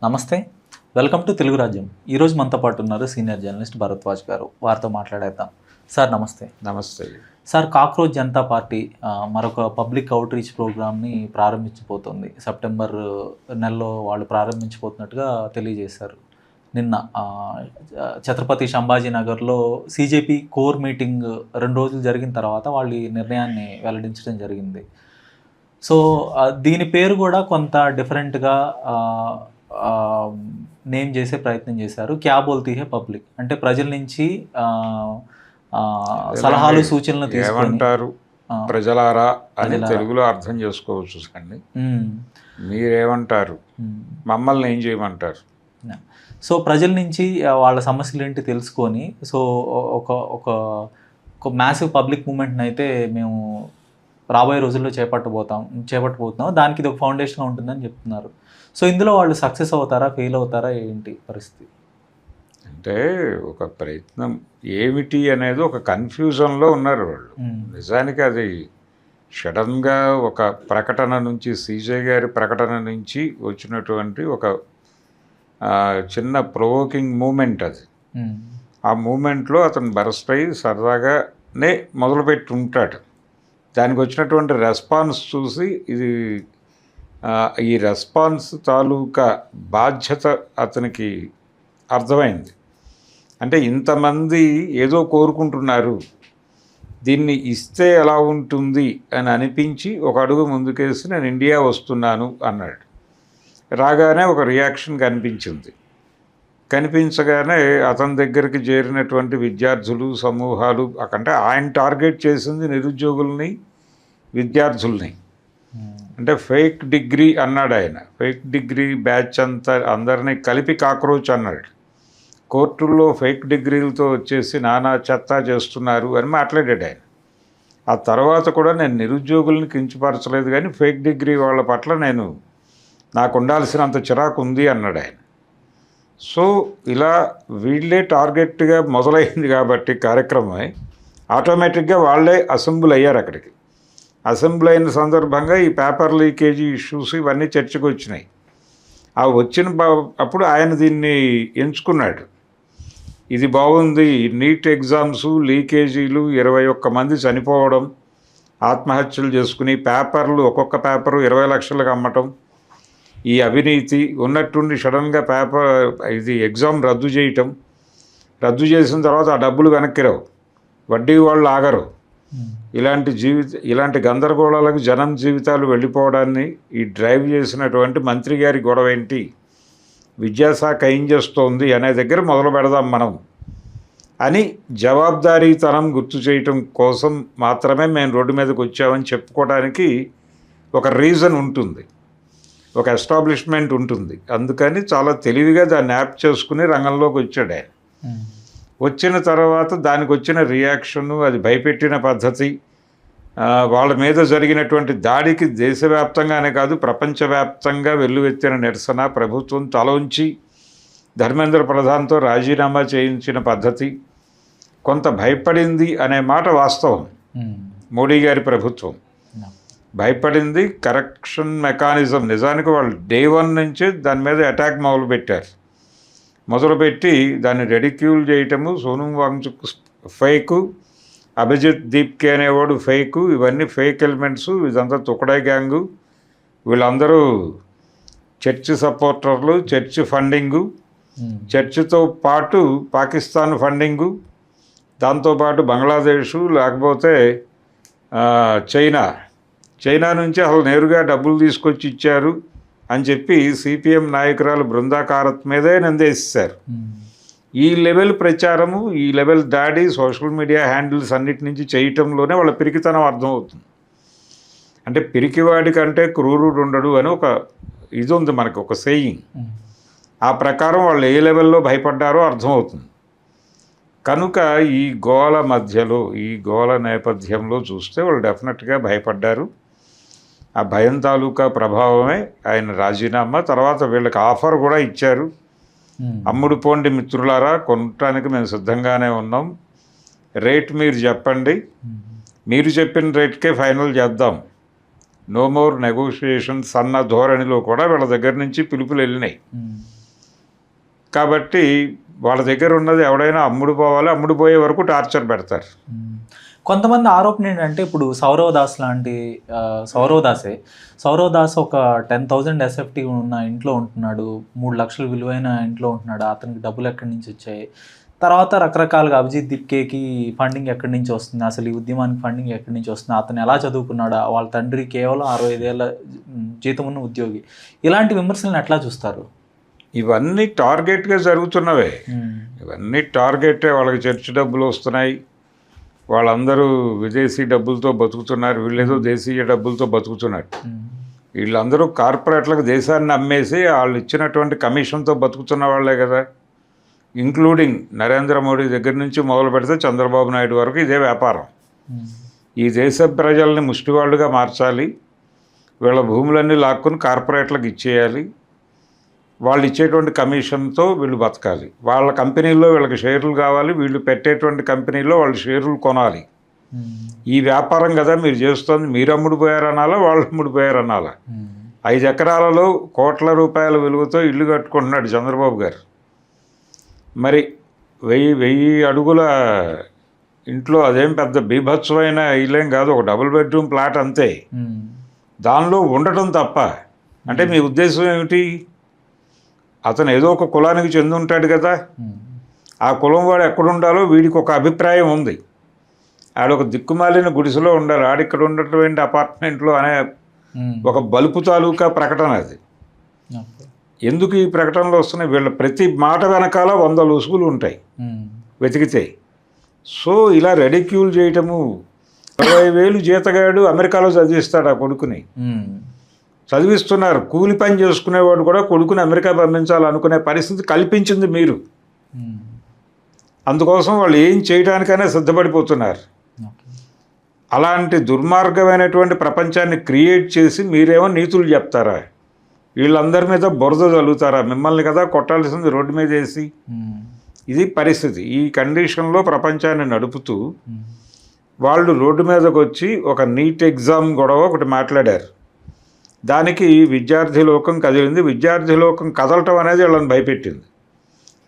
నమస్తే, welcome to Telugu రాజ్యం. ఈరోజు మనతో పాటు ఉన్నారు సీనియర్ జర్నలిస్ట్ భరద్వాజ్ గారు. వారితో మాట్లాడేద్దాం. సార్ నమస్తే. నమస్తే సార్, కాక్రోచ్ జనతా పార్టీ మరొక పబ్లిక్ అవుట్ రీచ్ ప్రోగ్రామ్ని ప్రారంభించబోతోంది. సెప్టెంబర్ నెలలో వాళ్ళు ప్రారంభించబోతున్నట్టుగా తెలియజేశారు. నిన్న ఛత్రపతి సంభాజీనగర్లో సీజేపీ కోర్ మీటింగ్ 2 రోజులు జరిగిన తర్వాత వాళ్ళు ఈ నిర్ణయాన్ని వెల్లడించడం జరిగింది. సో దీని పేరు కూడా కొంత డిఫరెంట్గా నేమ్ చేసే ప్రయత్నం చేశారు. క్యా బోల్తీ హే పబ్లిక్, అంటే ప్రజల నుంచి సలహాలు సూచనలు తీసుకుంటారు ప్రజలారా అని తెలుగులో అర్థం చేసుకోవచ్చు. అండి మీరేమంటారు, మమ్మల్ని ఏం చేయమంటారు? సో ప్రజల నుంచి వాళ్ళ సమస్యలు ఏంటి తెలుసుకొని, సో ఒక మ్యాసివ్ పబ్లిక్ మూమెంట్ని అయితే మేము రాబోయే రోజుల్లో చేపట్టబోతున్నాం. దానికి ఇది ఒక ఫౌండేషన్గా ఉంటుందని చెప్తున్నారు. సో ఇందులో వాళ్ళు సక్సెస్ అవుతారా, ఫెయిల్ అవుతారా, ఏంటి పరిస్థితి? అంటే ఒక ప్రయత్నం ఏమిటి అనేది ఒక కన్ఫ్యూజన్లో ఉన్నారు వాళ్ళు. నిజానికి అది సడన్గా ఒక ప్రకటన నుంచి, సీజే గారి ప్రకటన నుంచి వచ్చినటువంటి ఒక చిన్న ప్రొవోకింగ్ మూమెంట్ అది. ఆ మూమెంట్లో అతను బరస్ట్ అయ్యి సరదాగానే మొదలుపెట్టి ఉంటాడు. దానికి వచ్చినటువంటి రెస్పాన్స్ చూసి ఈ రెస్పాన్స్ తాలూకా బాధ్యత అతనికి అర్థమైంది. అంటే ఇంతమంది ఏదో కోరుకుంటున్నారు, దీన్ని ఇస్తే ఎలా ఉంటుంది అని అనిపించి ఒక అడుగు ముందుకేసి నేను ఇండియా వస్తున్నాను అన్నాడు. రాగానే ఒక రియాక్షన్ కనిపించగానే అతని దగ్గరికి చేరినటువంటి విద్యార్థులు సమూహాలు, అంటే ఆయన టార్గెట్ చేసింది నిరుద్యోగుల్ని, విద్యార్థుల్ని. అంటే ఫేక్ డిగ్రీ అన్నాడు ఆయన. ఫేక్ డిగ్రీ బ్యాచ్ అందరినీ కలిపి కాక్రోచ్ అన్నాడు. కోర్టుల్లో ఫేక్ డిగ్రీలతో వచ్చేసి నానా చెత్త చేస్తున్నారు అని మాట్లాడాడు ఆయన. ఆ తర్వాత కూడా నేను నిరుద్యోగుల్ని కించపరచలేదు, కానీ ఫేక్ డిగ్రీ వాళ్ళ పట్ల నాకు ఉండాల్సినంత చిరాకు ఉంది అన్నాడు ఆయన. సో ఇలా వీళ్ళే టార్గెట్గా మొదలైంది కాబట్టి కార్యక్రమం ఆటోమేటిక్గా వాళ్ళే అసెంబ్లీ అయ్యారు. అక్కడికి అసెంబ్లీ అయిన సందర్భంగా ఈ పేపర్ లీకేజీ ఇష్యూస్ ఇవన్నీ చర్చకు వచ్చినాయి. ఆ అప్పుడు ఆయన దీన్ని ఎంచుకున్నాడు. ఇది బాగుంది, నీట్ ఎగ్జామ్స్ లీకేజీలు, 21 మంది చనిపోవడం, ఆత్మహత్యలు చేసుకుని పేపర్లు ఒక్కొక్క పేపరు 20 లక్షలకు అమ్మటం, ఈ అవినీతి ఉన్నట్టుండి సడన్గా ఎగ్జామ్ రద్దు చేయటం, రద్దు చేసిన తర్వాత ఆ డబ్బులు వెనక్కి రావు, వడ్డీ వాళ్ళు ఆగరు. ఇలాంటి గందరగోళాలకు జనం జీవితాలు వెళ్ళిపోవడాన్ని ఈ డ్రైవ్ చేసినటువంటి మంత్రి గారి గొడవ ఏంటి, విద్యాశాఖ ఏం చేస్తోంది అనే దగ్గర మొదలు పెడదాం మనం అని జవాబుదారీతనం గుర్తు చేయటం కోసం మాత్రమే మేము రోడ్డు మీదకి వచ్చామని చెప్పుకోవడానికి ఒక రీజన్ ఉంటుంది, ఒక ఎస్టాబ్లిష్మెంట్ ఉంటుంది. అందుకని చాలా తెలివిగా దాన్ని యాప్ చేసుకుని రంగంలోకి వచ్చాడు ఆయన. వచ్చిన తర్వాత దానికి వచ్చిన రియాక్షను, అది భయపెట్టిన పద్ధతి, వాళ్ళ మీద జరిగినటువంటి దాడికి దేశవ్యాప్తంగానే కాదు ప్రపంచవ్యాప్తంగా వెల్లువెత్తిన నిరసన, ప్రభుత్వం తల ఉంచి ధర్మేంద్ర ప్రధాన్తో రాజీనామా చేయించిన పద్ధతి, కొంత భయపడింది అనే మాట వాస్తవం. మోడీ గారి ప్రభుత్వం భయపడింది. కరెక్షన్ మెకానిజం నిజానికి వాళ్ళు డే 1 నుంచే దాని మీద అటాక్ మొదలుపెట్టి దాన్ని రెడిక్యూల్ చేయటము, సోనం వాంగ్చుక్ ఫేకు, అభిజిత్ దీప్కే అనేవాడు ఫేకు, ఇవన్నీ ఫేక్ ఎలిమెంట్స్, ఇదంతా తుకడే గ్యాంగు, వీళ్ళందరూ చర్చ్ సపోర్టర్లు, చర్చ్ ఫండింగు, చర్చ్తో పాటు పాకిస్తాన్ ఫండింగు, దాంతోపాటు బంగ్లాదేశు, లేకపోతే చైనా నుంచి అసలు నేరుగా డబ్బులు తీసుకొచ్చి ఇచ్చారు అని చెప్పి సిపిఎం నాయకురాలు బృందా కారత్ మీదే నిందేశారు. ఈ లెవెల్ ప్రచారము, ఈ లెవెల్ దాడి సోషల్ మీడియా హ్యాండిల్స్ అన్నిటి నుంచి చేయటంలోనే వాళ్ళ పిరికితనం అర్థమవుతుంది. అంటే పిరికివాడి కంటే క్రూరుడు ఉండడు అని ఒక ఇది ఉంది మనకు, ఒక సేయింగ్. ఆ ప్రకారం వాళ్ళు ఏ లెవెల్లో భయపడ్డారో అర్థమవుతుంది. కనుక ఈ గోల మధ్యలో, ఈ గోల నేపథ్యంలో చూస్తే వాళ్ళు డెఫినెట్గా భయపడ్డారు. ఆ భయం తాలూకా ప్రభావమే ఆయన రాజీనామా. తర్వాత వీళ్ళకి ఆఫర్ కూడా ఇచ్చారు, అమ్ముడు పోండి మిత్రులారా, కొనటానికి మేము సిద్ధంగానే ఉన్నాం, రేట్ మీరు చెప్పండి, మీరు చెప్పిన రేట్కే ఫైనల్ చేద్దాం, నో మోర్ నెగోషియేషన్స్ అన్న ధోరణిలో కూడా వీళ్ళ దగ్గర నుంచి పిలుపులు వెళ్ళినాయి. కాబట్టి వాళ్ళ దగ్గర ఉన్నది ఎవడైనా అమ్ముడు పోవాలి, అమ్ముడు పోయే వరకు టార్చర్ పెడతారు. కొంతమంది ఆరోపణ ఏంటంటే ఇప్పుడు సౌరవ్ దాస్ ఒక 10,000 ఎస్ఎఫ్టీ ఉన్న ఇంట్లో ఉంటున్నాడు, 3 లక్షల విలువైన ఇంట్లో ఉంటున్నాడు, అతనికి డబ్బులు ఎక్కడి నుంచి వచ్చాయి, తర్వాత రకరకాలుగా అభిజిత్ దిప్కేకి ఫండింగ్ ఎక్కడి నుంచి వస్తుంది, అసలు ఈ ఉద్యమానికి ఫండింగ్ ఎక్కడి నుంచి వస్తుంది, అతను ఎలా చదువుకున్నాడు, వాళ్ళ తండ్రి కేవలం 65 ఏళ్ళ జీతం ఉన్న ఉద్యోగి, ఇలాంటి విమర్శలను ఎట్లా చూస్తారు? ఇవన్నీ టార్గెట్గా జరుగుతున్నవే, ఇవన్నీ టార్గెటే. వాళ్ళకి చర్చ్ డబ్బులు వస్తున్నాయి, వాళ్ళందరూ విదేశీ డబ్బులతో బతుకుతున్నారు, వీళ్ళేదో దేశీయ డబ్బులతో బతుకుతున్నారు. వీళ్ళందరూ కార్పొరేట్లకు దేశాన్ని అమ్మేసి వాళ్ళు ఇచ్చినటువంటి కమిషన్తో బతుకుతున్న వాళ్ళే కదా. ఇంక్లూడింగ్ నరేంద్ర మోడీ దగ్గర నుంచి మొదలు పెడితే చంద్రబాబు నాయుడు వరకు ఇదే వ్యాపారం. ఈ దేశ ప్రజల్ని ముష్టివాళ్ళుగా మార్చాలి, వీళ్ళ భూములన్నీ లాక్కుని కార్పొరేట్లకు ఇచ్చేయాలి, వాళ్ళు ఇచ్చేటువంటి కమిషన్తో వీళ్ళు బతకాలి, వాళ్ళ కంపెనీల్లో వీళ్ళకి షేర్లు కావాలి, వీళ్ళు పెట్టేటువంటి కంపెనీలో వాళ్ళు షేర్లు కొనాలి. ఈ వ్యాపారం కదా మీరు చేస్తుంది. మీరు అమ్ముడు పోయారనాలా, వాళ్ళు అమ్ముడు పోయారనాలా? 5 ఎకరాలలో కోట్ల రూపాయల విలువతో ఇల్లు కట్టుకుంటున్నాడు చంద్రబాబు గారు. మరి 1000 అడుగుల ఇంట్లో అదేం పెద్ద బీభత్సమైన ఇల్లేం కాదు, ఒక డబుల్ బెడ్రూమ్ ప్లాట్ అంతే. దానిలో ఉండటం తప్ప. అంటే మీ ఉద్దేశం ఏమిటి? అతను ఏదో ఒక కులానికి చెంది ఉంటాడు కదా, ఆ కులం వాడు ఎక్కడుండాలో వీడికి ఒక అభిప్రాయం ఉంది. ఆడొక దిక్కుమాలిన గుడిసెలో ఉండాలి, ఆడిక్కడ ఉన్నటువంటి అపార్ట్మెంట్లో అనే ఒక బలుపు తాలూకా ప్రకటన అది. ఎందుకు ఈ ప్రకటనలు వస్తున్నాయి? వీళ్ళ ప్రతి మాట వెనకాల 100 లొసుగులు ఉంటాయి వెతికితే. సో ఇలా రెడిక్యూల్ చేయటము. 20,000 జీతగాడు అమెరికాలో చదివిస్తాడు ఆ కొడుకుని, చదివిస్తున్నారు. కూలి పని చేసుకునేవాడు కూడా కొడుకుని అమెరికా పంపించాలనుకునే పరిస్థితి కల్పించింది మీరు. అందుకోసం వాళ్ళు ఏం చేయడానికైనా సిద్ధపడిపోతున్నారు. అలాంటి దుర్మార్గమైనటువంటి ప్రపంచాన్ని క్రియేట్ చేసి మీరేమో నీతులు చెప్తారా? వీళ్ళందరి మీద బురద చల్లుతారా? మిమ్మల్ని కదా కొట్టాల్సింది రోడ్డు మీద వేసి. ఇది పరిస్థితి. ఈ కండిషన్లో ప్రపంచాన్ని నడుపుతూ వాళ్ళు రోడ్డు మీదకి వచ్చి ఒక నీట్ ఎగ్జామ్ గొడవ ఒకటి మాట్లాడారు. దానికి విద్యార్థి లోకం కదిలింది. విద్యార్థి లోకం కదలటం అనేది వాళ్ళని భయపెట్టింది.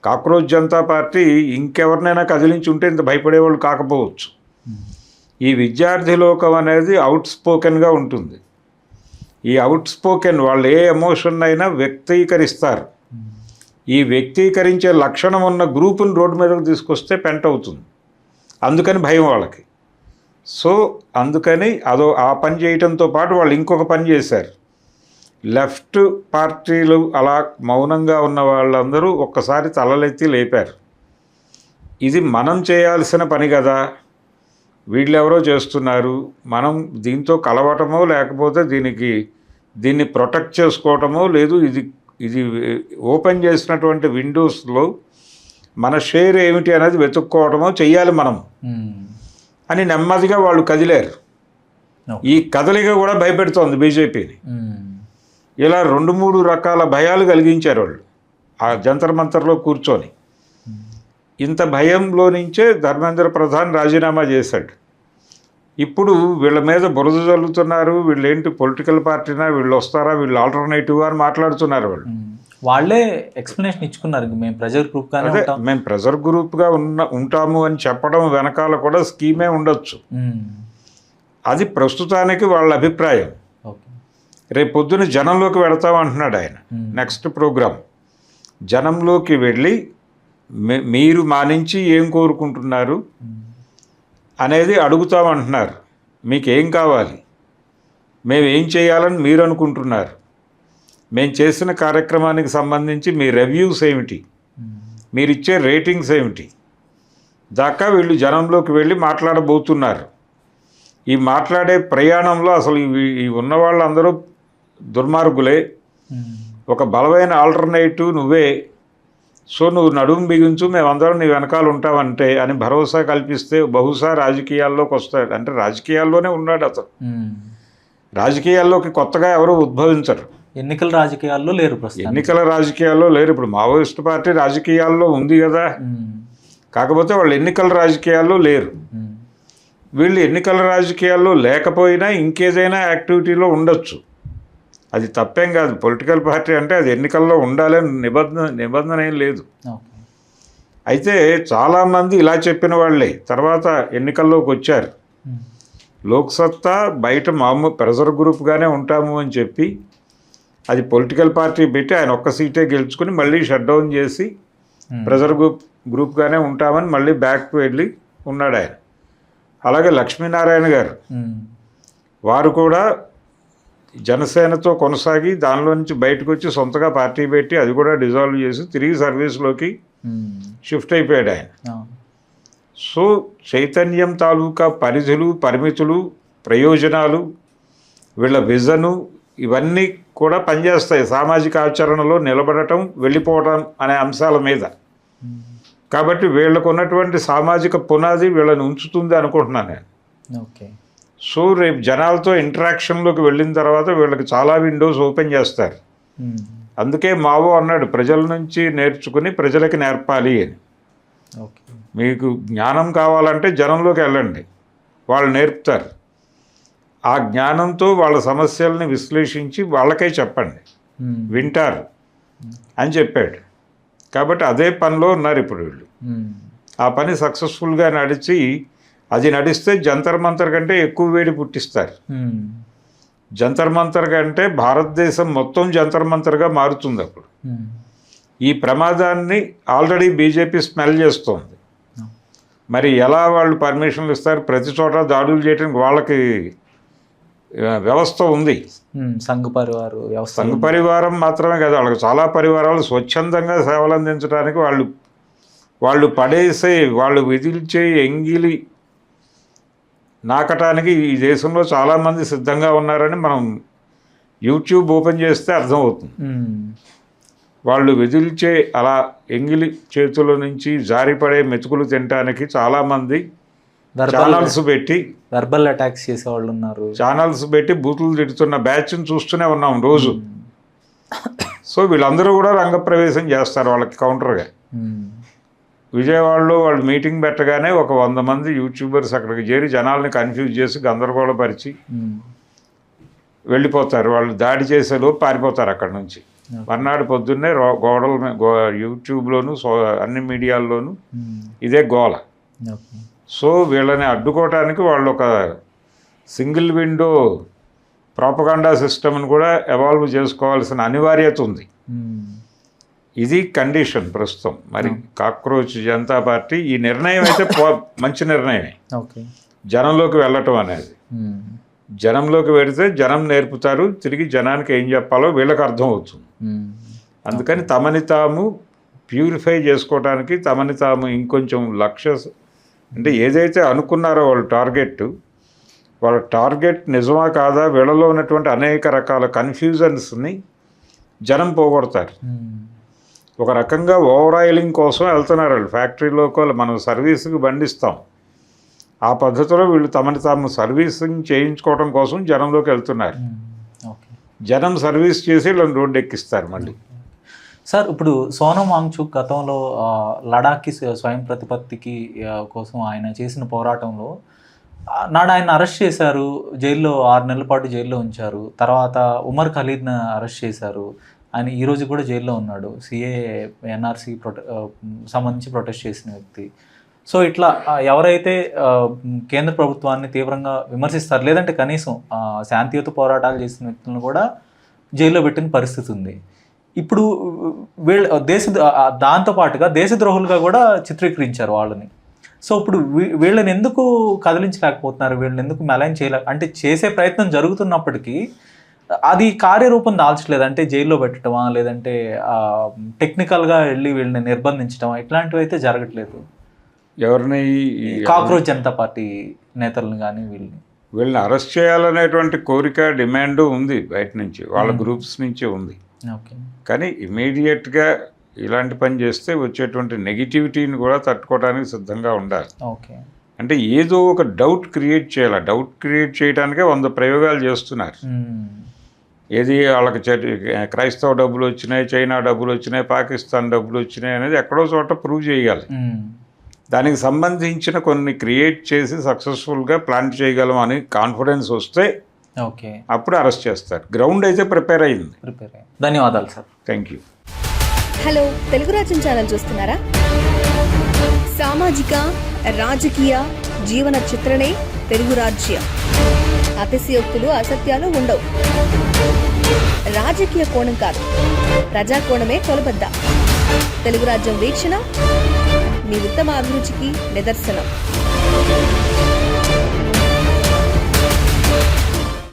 కాక్రోచ్ జనతా పార్టీ ఇంకెవరినైనా కదిలించి ఉంటే ఇంత భయపడేవాళ్ళు కాకపోవచ్చు. ఈ విద్యార్థి లోకం అనేది అవుట్ స్పోకెన్గా ఉంటుంది. ఈ అవుట్ స్పోకెన్ వాళ్ళు ఏ ఎమోషన్ అయినా వ్యక్తీకరిస్తారు. ఈ వ్యక్తీకరించే లక్షణం ఉన్న గ్రూపుని రోడ్డు మీదకు తీసుకొస్తే పెంట అవుతుంది. అందుకని భయం వాళ్ళకి. సో అందుకని ఆ పని చేయటంతో పాటు వాళ్ళు ఇంకొక పని చేశారు. లెఫ్ట్ పార్టీలు అలా మౌనంగా ఉన్న వాళ్ళందరూ ఒక్కసారి తలలెత్తి లేపారు. ఇది మనం చేయాల్సిన పని కదా, వీళ్ళెవరో చేస్తున్నారు, మనం దీంతో కలవటమో లేకపోతే దీన్ని ప్రొటెక్ట్ చేసుకోవటమో లేదు, ఇది ఓపెన్ చేసినటువంటి విండోస్లో మన షేర్ ఏమిటి అనేది వెతుక్కోవటమో చెయ్యాలి మనం అని నెమ్మదిగా వాళ్ళు కదిలారు. ఈ కదలిక కూడా భయపెడుతోంది బీజేపీని. ఇలా 2-3 రకాల భయాలు కలిగించారు వాళ్ళు ఆ జంతర్ మంతర్లో కూర్చొని. ఇంత భయంలో నుంచే ధర్మేంద్ర ప్రధాన్ రాజీనామా చేశాడు. ఇప్పుడు వీళ్ళ మీద బురద చల్లుతున్నారు. వీళ్ళు ఏంటి పొలిటికల్ పార్టీనా, వీళ్ళు వస్తారా, వీళ్ళు ఆల్టర్నేటివ్ అని మాట్లాడుతున్నారు. వాళ్ళే ఎక్స్ప్లెనేషన్ ఇచ్చుకున్నారు, మేము ప్రెజర్ గ్రూప్ అదే మేము ప్రెజర్ గ్రూప్గా ఉంటాము అని చెప్పడం వెనకాల కూడా స్కీమే ఉండొచ్చు. అది ప్రస్తుతానికి వాళ్ళ అభిప్రాయం. రేపు పొద్దున జనంలోకి వెళతామంటున్నాడు ఆయన. నెక్స్ట్ ప్రోగ్రాం జనంలోకి వెళ్ళి మీరు మా నుంచి ఏం కోరుకుంటున్నారు అనేది అడుగుతామంటున్నారు. మీకు ఏం కావాలి, మేము ఏం చేయాలని మీరు అనుకుంటున్నారు, మేము చేసిన కార్యక్రమానికి సంబంధించి మీ రివ్యూస్ ఏమిటి, మీరిచ్చే రేటింగ్స్ ఏమిటి దాకా వీళ్ళు జనంలోకి వెళ్ళి మాట్లాడబోతున్నారు. ఈ మాట్లాడే ప్రయాణంలో అసలు ఈ ఉన్న వాళ్ళందరూ దుర్మార్గులే, ఒక బలమైన ఆల్టర్నేటివ్ నువ్వే, సో నువ్వు నడుము బిగించు, మేమందరం నీ వెనకాల ఉంటామంటే అని భరోసా కల్పిస్తే బహుశా రాజకీయాల్లోకి వస్తాడు. అంటే రాజకీయాల్లోనే ఉన్నాడు అతను. రాజకీయాల్లోకి కొత్తగా ఎవరు ఉద్భవించరు. ఎన్నికల రాజకీయాల్లో లేరు. ఎన్నికల రాజకీయాల్లో లేరు. ఇప్పుడు మావోయిస్ట్ పార్టీ రాజకీయాల్లో ఉంది కదా, కాకపోతే వాళ్ళు ఎన్నికల రాజకీయాల్లో లేరు. వీళ్ళు ఎన్నికల రాజకీయాల్లో లేకపోయినా ఇంకేదైనా యాక్టివిటీలో ఉండొచ్చు. అది తప్పేం కాదు. పొలిటికల్ పార్టీ అంటే అది ఎన్నికల్లో ఉండాలని నిబంధన ఏం లేదు. అయితే చాలామంది ఇలా చెప్పిన వాళ్ళే తర్వాత ఎన్నికల్లోకి వచ్చారు. లోక్సత్తా బయట మామూలు ప్రెజర్ గ్రూప్గానే ఉంటాము అని చెప్పి అది పొలిటికల్ పార్టీ పెట్టి ఆయన ఒక్క సీటే గెలుచుకుని మళ్ళీ షట్ డౌన్ చేసి ప్రెజర్ గ్రూప్గానే ఉంటామని మళ్ళీ బ్యాక్కి వెళ్ళి ఉన్నాడు ఆయన. అలాగే లక్ష్మీనారాయణ గారు వారు కూడా జనసేనతో కొనసాగి దానిలో నుంచి బయటకు వచ్చి సొంతగా పార్టీ పెట్టి అది కూడా డిజాల్వ్ చేసి తిరిగి సర్వీస్లోకి షిఫ్ట్ అయిపోయాడు ఆయన. సో చైతన్యం తాలూకా పరిధులు, పరిమితులు, ప్రయోజనాలు, వీళ్ళ విజను ఇవన్నీ కూడా పనిచేస్తాయి సామాజిక ఆచరణలో నిలబడటం, వెళ్ళిపోవటం అనే అంశాల మీద. కాబట్టి వీళ్ళకు ఉన్నటువంటి సామాజిక పునాది వీళ్ళని ఉంచుతుంది అనుకుంటున్నాను నేను. ఓకే. సో రేపు జనాలతో ఇంటరాక్షన్లోకి వెళ్ళిన తర్వాత వీళ్ళకి చాలా విండోస్ ఓపెన్ చేస్తారు. అందుకే మావో అన్నాడు ప్రజల నుంచి నేర్చుకుని ప్రజలకి నేర్పాలి అని. మీకు జ్ఞానం కావాలంటే జనంలోకి వెళ్ళండి, వాళ్ళు నేర్పుతారు. ఆ జ్ఞానంతో వాళ్ళ సమస్యల్ని విశ్లేషించి వాళ్ళకే చెప్పండి, వింటారు అని చెప్పాడు. కాబట్టి అదే పనిలో ఉన్నారు ఇప్పుడు వీళ్ళు. ఆ పని సక్సెస్ఫుల్గా నడిచి అది నడిస్తే జంతర్ మంతర్ కంటే ఎక్కువ వేడి పుట్టిస్తారు. జంతర్ మంతర్ కంటే భారతదేశం మొత్తం జంతర్ మంతర్గా మారుతుంది అప్పుడు. ఈ ప్రమాదాన్ని ఆల్రెడీ బీజేపీ స్మెల్ చేస్తోంది. మరి ఎలా వాళ్ళు పర్మిషన్లు ఇస్తారు? ప్రతి చోట దాడులు చేయడానికి వాళ్ళకి వ్యవస్థ ఉంది. సంఘ పరివారం మాత్రమే కాదు, వాళ్ళకి చాలా పరివారాలు స్వచ్ఛందంగా సేవలు అందించడానికి వాళ్ళు పడేసే, వాళ్ళు విధిల్చే ఎంగిలి నాకటానికి ఈ దేశంలో చాలామంది సిద్ధంగా ఉన్నారని మనం యూట్యూబ్ ఓపెన్ చేస్తే అర్థమవుతుంది. వాళ్ళు విధుల్చే అలా ఎంగిలి చేతుల నుంచి జారిపడే మెతుకులు తినడానికి చాలామంది ఛానల్స్ పెట్టి వెర్బల్ అటాక్స్ చేసేవాళ్ళు ఉన్నారు. ఛానల్స్ పెట్టి బూతులు తిడుతున్న బ్యాచ్ని చూస్తూనే ఉన్నాం రోజు. సో వీళ్ళందరూ కూడా రంగప్రవేశం చేస్తారు వాళ్ళకి కౌంటర్గా. విజయవాడలో వాళ్ళు మీటింగ్ పెట్టగానే ఒక 100 మంది యూట్యూబర్స్ అక్కడికి చేరి జనాల్ని కన్ఫ్యూజ్ చేసి గందరగోళపరిచి వెళ్ళిపోతారు. వాళ్ళు దాడి చేసేలోపు పారిపోతారు అక్కడ నుంచి. మర్నాడు పొద్దున్నే యూట్యూబ్లోను అన్ని మీడియాల్లోనూ ఇదే గోల. సో వీళ్ళని అడ్డుకోవటానికి వాళ్ళు ఒక సింగిల్ విండో ప్రాపగాండా సిస్టమ్ని కూడా ఎవాల్వ్ చేసుకోవాల్సిన అనివార్యత ఉంది. ఇది కండిషన్ ప్రస్తుతం. మరి కాక్రోచ్ జనతా పార్టీ ఈ నిర్ణయం అయితే మంచి నిర్ణయమే. జనంలోకి వెళ్ళటం అనేది, జనంలోకి వెళితే జనం నేర్పుతారు, తిరిగి జనానికి ఏం చెప్పాలో వీళ్ళకి అర్థం అవుతుంది. అందుకని తమని తాము ప్యూరిఫై చేసుకోవడానికి, తమని తాము ఇంకొంచెం అంటే ఏదైతే అనుకున్నారో వాళ్ళ టార్గెట్ నిజమా కాదా, వీళ్ళలో ఉన్నటువంటి అనేక రకాల కన్ఫ్యూజన్స్ని జనం పోగొడతారు. ఒక రకంగా ఓవర్ ఆయిలింగ్ కోసం వెళ్తున్నారు వాళ్ళు. ఫ్యాక్టరీలోకి మనం సర్వీస్కి బండిస్తాం, ఆ పద్ధతిలో వీళ్ళు తమని తాము సర్వీసింగ్ చేయించుకోవడం కోసం జనంలోకి వెళ్తున్నారు. జనం సర్వీస్ చేసి వీళ్ళని రోడ్డు ఎక్కిస్తారు మళ్ళీ. సార్, ఇప్పుడు సోనం వాంగ్చుక్ గతంలో లడాఖ్కి స్వయం ప్రతిపత్తికి కోసం ఆయన చేసిన పోరాటంలో నాడు ఆయన అరెస్ట్ చేశారు, జైల్లో 6 నెలల పాటు జైల్లో ఉంచారు. తర్వాత ఉమర్ ఖలీద్ని అరెస్ట్ చేశారు. ఆయన ఈరోజు కూడా జైల్లో ఉన్నాడు, సిఏ ఎన్ఆర్సీ సంబంధించి ప్రొటెస్ట్ చేసిన వ్యక్తి. సో ఇట్లా ఎవరైతే కేంద్ర ప్రభుత్వాన్ని తీవ్రంగా విమర్శిస్తారు, లేదంటే కనీసం శాంతియుత పోరాటాలు చేసిన వ్యక్తులను కూడా జైల్లో పెట్టిన పరిస్థితి ఉంది. ఇప్పుడు దాంతోపాటుగా దేశద్రోహులుగా కూడా చిత్రీకరించారు వాళ్ళని. సో ఇప్పుడు వీళ్ళని ఎందుకు కదిలించలేకపోతున్నారు, వీళ్ళని ఎందుకు మెలైన్ అంటే చేసే ప్రయత్నం జరుగుతున్నప్పటికీ అది కార్యరూపం దాల్చలేదు. అంటే జైల్లో పెట్టడమా, లేదంటే టెక్నికల్గా వెళ్ళి వీళ్ళని నిర్బంధించడమా, ఇట్లాంటివి అయితే జరగట్లేదు. ఎవరిని? కాక్రోచ్ జనతా పార్టీ నేతలను కానీ వీళ్ళని అరెస్ట్ చేయాలనేటువంటి కోరిక, డిమాండ్ ఉంది బయట నుంచి, వాళ్ళ గ్రూప్స్ నుంచి ఉంది. కానీ ఇమీడియట్గా ఇలాంటి పని చేస్తే వచ్చేటువంటి నెగిటివిటీని కూడా తట్టుకోవడానికి సిద్ధంగా ఉండాలి. అంటే ఏదో ఒక డౌట్ క్రియేట్ చేయాలి. డౌట్ క్రియేట్ చేయడానికే 100 ప్రయోగాలు చేస్తున్నారు. ఏది వాళ్ళకి క్రైస్తవ డబ్బులు వచ్చినాయి, చైనా డబ్బులు వచ్చినాయి, పాకిస్తాన్ డబ్బులు వచ్చినాయి అనేది ఎక్కడో చోట ప్రూవ్ చేయాలి. దానికి సంబంధించిన కొన్ని క్రియేట్ చేసి సక్సెస్ఫుల్గా ప్లాన్ చేయగలం అని కాన్ఫిడెన్స్ వస్తే ఓకే, అప్పుడు అరెస్ట్ చేస్తారు. గ్రౌండ్ అయితే ప్రిపేర్ అయింది. ధన్యవాదాలు sir. Thank you. Hello, Telugu రాజ్యం ఛానల్ చూస్తున్నారా? సామాజిక రాజకీయ జీవన చిత్రణే తెలుగు రాజ్యం. అతిశయోక్తులు అసత్యాలు ఉండవు. రాజకీయ కోణం కాదు, ప్రజా కోణమే కొలబద్ద. తెలుగు రాజ్యం వీక్షణ మీ ఉత్తమ అభిరుచికి నిదర్శనం.